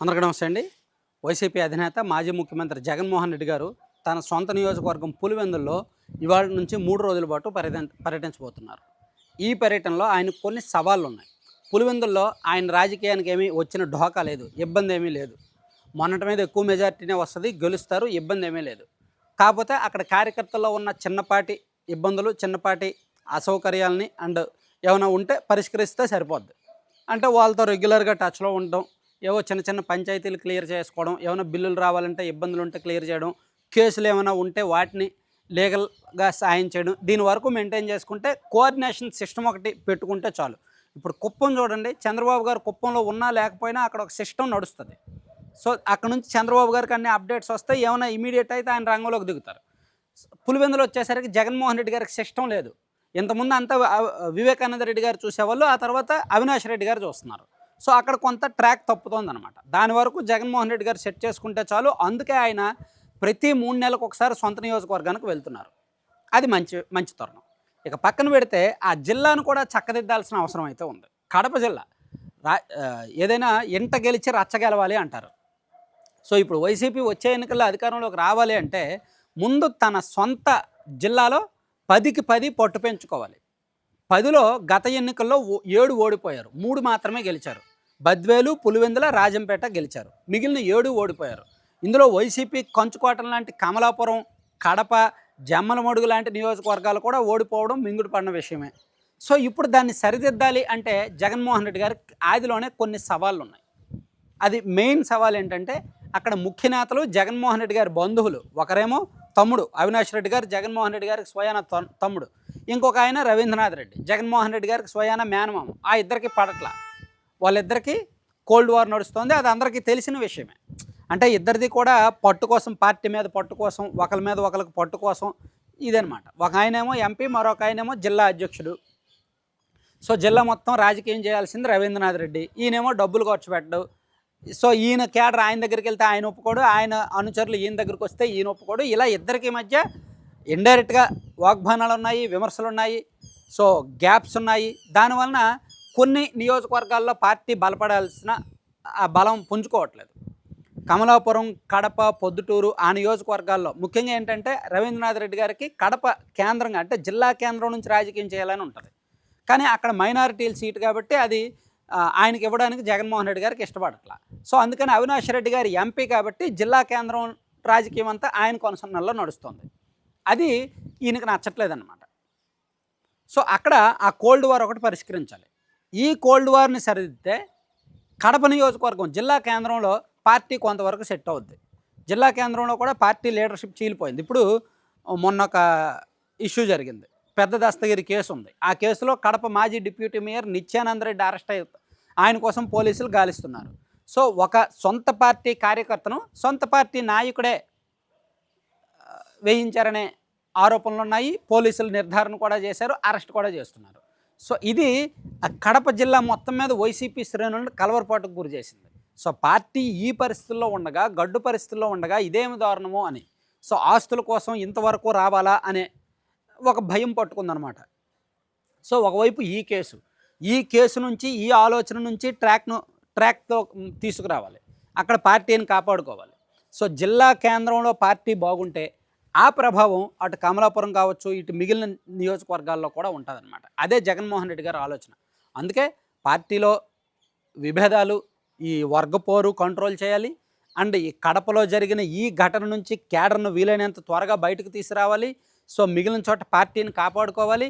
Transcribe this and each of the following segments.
అందరికీ నమస్తే అండి. వైసీపీ అధినేత మాజీ ముఖ్యమంత్రి జగన్మోహన్ రెడ్డి గారు తన సొంత నియోజకవర్గం పులివెందుల్లో ఇవాళ నుంచి 3 రోజుల పాటు పర్యటించబోతున్నారు. ఈ పర్యటనలో ఆయనకు కొన్ని సవాళ్లు ఉన్నాయి. పులివెందుల్లో ఆయన రాజకీయానికి ఏమీ వచ్చిన ఢోకా లేదు, ఇబ్బంది ఏమీ లేదు. మొన్నటి మీద ఎక్కువ మెజార్టీనే వస్తుంది, గెలుస్తారు, ఇబ్బంది ఏమీ లేదు. కాకపోతే అక్కడ కార్యకర్తల్లో ఉన్న చిన్నపాటి ఇబ్బందులు, చిన్నపాటి అసౌకర్యాలని ఏమైనా ఉంటే పరిష్కరిస్తే సరిపోద్ది. అంటే వాళ్ళతో రెగ్యులర్గా టచ్లో ఉండడం, ఏవో చిన్న చిన్న పంచాయతీలు క్లియర్ చేసుకోవడం, ఏమైనా బిల్లులు రావాలంటే ఇబ్బందులు ఉంటే క్లియర్ చేయడం, కేసులు ఏమైనా ఉంటే వాటిని లీగల్గా సాయం చేయడం, దీని వరకు మెయింటైన్ చేసుకుంటే కోఆర్డినేషన్ సిస్టమ్ ఒకటి పెట్టుకుంటే చాలు. ఇప్పుడు కుప్పం చూడండి, చంద్రబాబు గారు కుప్పంలో ఉన్నా లేకపోయినా అక్కడ ఒక సిస్టమ్ నడుస్తుంది. సో అక్కడ నుంచి చంద్రబాబు గారికి అన్ని అప్డేట్స్ వస్తాయి, ఏమైనా ఇమీడియట్ అయితే ఆయన రంగంలోకి దిగుతారు. పులివెందులు వచ్చేసరికి జగన్మోహన్ రెడ్డి గారికి సిస్టమ్ లేదు. ఇంతకుముందు అంతా వివేకానంద రెడ్డి గారు చూసేవాళ్ళు, ఆ తర్వాత అవినాష్ రెడ్డి గారు చూస్తున్నారు. సో అక్కడ కొంత ట్రాక్ తప్పుతోందనమాట. దాని వరకు జగన్మోహన్ రెడ్డి గారు సెట్ చేసుకుంటే చాలు. అందుకే ఆయన ప్రతి 3 నెలలకు ఒకసారి సొంత నియోజకవర్గానికి వెళ్తున్నారు. అది మంచి తరుణం. ఇక పక్కన పెడితే ఆ జిల్లాను కూడా చక్కదిద్దాల్సిన అవసరం అయితే ఉంది. కడప జిల్లా ఏదైనా ఇంట గెలిచి రచ్చ గెలవాలి అంటారు. సో ఇప్పుడు వైసీపీ వచ్చే ఎన్నికల్లో అధికారంలోకి రావాలి అంటే ముందు తన సొంత జిల్లాలో 10కి 10 పట్టు పెంచుకోవాలి. 10లో గత ఎన్నికల్లో 7 ఓడిపోయారు, 3 మాత్రమే గెలిచారు. బద్వేలు, పులివెందుల, రాజంపేట గెలిచారు, మిగిలిన 7 ఓడిపోయారు. ఇందులో వైసీపీ కంచుకోటం లాంటి కమలాపురం, కడప, జమ్మలమడుగు లాంటి నియోజకవర్గాలు కూడా ఓడిపోవడం మింగుడు పడిన విషయమే. సో ఇప్పుడు దాన్ని సరిదిద్దాలి అంటే జగన్మోహన్ రెడ్డి గారికి ఆదిలోనే కొన్ని సవాళ్ళు ఉన్నాయి. అది మెయిన్ సవాల్ ఏంటంటే అక్కడ ముఖ్య నేతలు జగన్మోహన్ రెడ్డి గారి బంధువులు. ఒకరేమో తమ్ముడు అవినాష్ రెడ్డి గారు, జగన్మోహన్ రెడ్డి గారికి స్వయాన తమ్ముడు. ఇంకొక ఆయన రవీంద్రనాథ్ రెడ్డి, జగన్మోహన్ రెడ్డి గారికి స్వయాన మేనమామ. ఆ ఇద్దరికి పడట్ల, వాళ్ళిద్దరికీ కోల్డ్ వార్ నడుస్తుంది. అది అందరికీ తెలిసిన విషయమే. అంటే ఇద్దరిది కూడా పట్టు కోసం, పార్టీ మీద పట్టు కోసం, ఒకరి మీద ఒకరికి పట్టు కోసం ఇదనమాట. ఒక ఆయనేమో ఎంపీ, మరొక ఆయనేమో జిల్లా అధ్యక్షుడు. సో జిల్లా మొత్తం రాజకీయం చేయాల్సింది రవీంద్రనాథ్ రెడ్డి. ఈయనేమో డబ్బులు ఖర్చు పెట్టడు. సో ఈయన కేడర్ ఆయన దగ్గరికి వెళ్తే ఆయన ఒప్పుకోడు, ఆయన అనుచరులు ఈయన దగ్గరికి వస్తే ఈయన ఒప్పుకోడు. ఇలా ఇద్దరికి మధ్య ఇండైరెక్ట్గా వాగ్బానాలు ఉన్నాయి, విమర్శలు ఉన్నాయి, సో గ్యాప్స్ ఉన్నాయి. దానివలన కొన్ని నియోజకవర్గాల్లో పార్టీ బలపడాల్సిన ఆ బలం పుంజుకోవట్లేదు. కమలాపురం, కడప, పొద్దుటూరు ఆ నియోజకవర్గాల్లో ముఖ్యంగా ఏంటంటే రవీంద్రనాథ్ రెడ్డి గారికి కడప కేంద్రంగా, అంటే జిల్లా కేంద్రం నుంచి రాజకీయం చేయాలని ఉంటుంది. కానీ అక్కడ మైనారిటీల సీటు కాబట్టి అది ఆయనకి ఇవ్వడానికి జగన్మోహన్ రెడ్డి గారికి ఇష్టపడట్లా. సో అందుకని అవినాష్ రెడ్డి గారి ఎంపీ కాబట్టి జిల్లా కేంద్రం రాజకీయం అంతా ఆయన కొనసాగంలో నడుస్తుంది. అది ఈయనకి నచ్చట్లేదన్నమాట. సో అక్కడ ఆ కోల్డ్ వార్ ఒకటి పరిష్కరించాలి. ఈ కోల్డ్ వార్ని సరిదిద్దితే కడప నియోజకవర్గం జిల్లా కేంద్రంలో పార్టీ కొంతవరకు సెట్ అవుద్ది. జిల్లా కేంద్రంలో కూడా పార్టీ లీడర్షిప్ చీలిపోయింది. ఇప్పుడు మొన్న ఒక ఇష్యూ జరిగింది, పెద్ద దస్తగిరి కేసు ఉంది. ఆ కేసులో కడప మాజీ deputy mayor Nityananda Reddy arrest అయ్యి ఆయన కోసం పోలీసులు గాలిస్తున్నారు. సో ఒక సొంత పార్టీ కార్యకర్తను సొంత పార్టీ నాయకుడే వేయించారనే ఆరోపణలు ఉన్నాయి. పోలీసులు నిర్ధారణ కూడా చేశారు, అరెస్ట్ కూడా చేస్తున్నారు. సో ఇది కడప జిల్లా మొత్తం మీద వైసీపీ శ్రేణులను కలవరపాటుకు గురి చేసింది. సో పార్టీ ఈ పరిస్థితుల్లో ఉండగా, గడ్డు పరిస్థితుల్లో ఉండగా ఇదేమి దారుణమో అని, సో ఆస్తుల కోసం ఇంతవరకు రావాలా అనే ఒక భయం పట్టుకుందనమాట. సో ఒకవైపు ఈ కేసు నుంచి, ఈ ఆలోచన నుంచి ట్రాక్తో తీసుకురావాలి, అక్కడ పార్టీని కాపాడుకోవాలి. సో జిల్లా కేంద్రంలో పార్టీ బాగుంటే ఆ ప్రభావం అటు కమలాపురం కావచ్చు, ఇటు మిగిలిన నియోజకవర్గాల్లో కూడా ఉంటుందన్నమాట. అదే జగన్మోహన్ రెడ్డి గారి ఆలోచన. అందుకే పార్టీలో విభేదాలు, ఈ వర్గపోరు కంట్రోల్ చేయాలి. అండ్ ఈ కడపలో జరిగిన ఈ ఘటన నుంచి కేడర్ను వీలైనంత త్వరగా బయటకు తీసుకురావాలి. సో మిగిలిన చోట పార్టీని కాపాడుకోవాలి.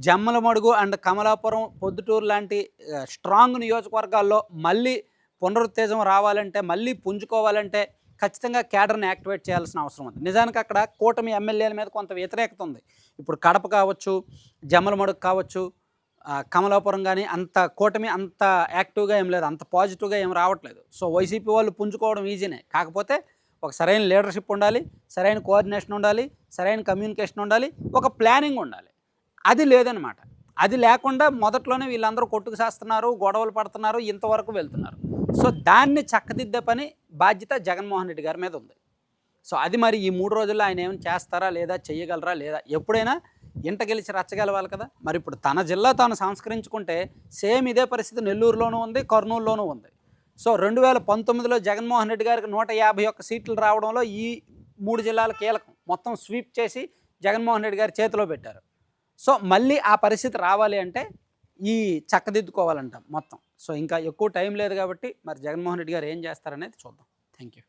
జమ్మలమడుగు అండ్ కమలాపురం, పొద్దుటూరు లాంటి స్ట్రాంగ్ నియోజకవర్గాల్లో మళ్ళీ పునరుత్తేజం రావాలంటే, మళ్ళీ పుంజుకోవాలంటే ఖచ్చితంగా కేడర్ని యాక్టివేట్ చేయాల్సిన అవసరం ఉంది. నిజానికి అక్కడ కూటమి ఎమ్మెల్యేల మీద కొంత వ్యతిరేకత ఉంది. ఇప్పుడు కడప కావచ్చు, జమ్మలమడుగు కావచ్చు, కమలాపురం కానీ అంత కూటమి అంత యాక్టివ్గా ఏం లేదు, అంత పాజిటివ్గా ఏం రావట్లేదు. సో వైసీపీ వాళ్ళు పుంజుకోవడం ఈజీనే. కాకపోతే ఒక సరైన లీడర్షిప్ ఉండాలి, సరైన కోఆర్డినేషన్ ఉండాలి, సరైన కమ్యూనికేషన్ ఉండాలి, ఒక ప్లానింగ్ ఉండాలి. అది లేదనమాట. అది లేకుండా మొదట్లోనే వీళ్ళందరూ కొట్టుకు చేస్తున్నారు, గొడవలు పడుతున్నారు, ఇంతవరకు వెళ్తున్నారు. సో దాన్ని చక్కదిద్దే పని బాధ్యత జగన్మోహన్ రెడ్డి గారి మీద ఉంది. సో అది మరి ఈ 3 రోజుల్లో ఆయన ఏమైనా చేస్తారా లేదా, చెయ్యగలరా లేదా, ఎప్పుడైనా ఇంట గెలిచి రచ్చగలవాలి కదా. మరి ఇప్పుడు తన జిల్లా తాను సంస్కరించుకుంటే సేమ్ ఇదే పరిస్థితి నెల్లూరులోనూ ఉంది, కర్నూలులోనూ ఉంది. సో 2019లో జగన్మోహన్ రెడ్డి గారికి 151 సీట్లు రావడంలో ఈ 3 జిల్లాలు కీలకం. మొత్తం స్వీప్ చేసి జగన్మోహన్ రెడ్డి గారి చేతిలో పెట్టారు. సో మళ్ళీ ఆ పరిస్థితి రావాలి అంటే ఈ చక్కదిద్దుకోవాలంట మొత్తం. సో ఇంకా ఎక్కువ టైం లేదు కాబట్టి మరి జగన్మోహన్ రెడ్డి గారు ఏం చేస్తారనేది చూద్దాం. Thank you.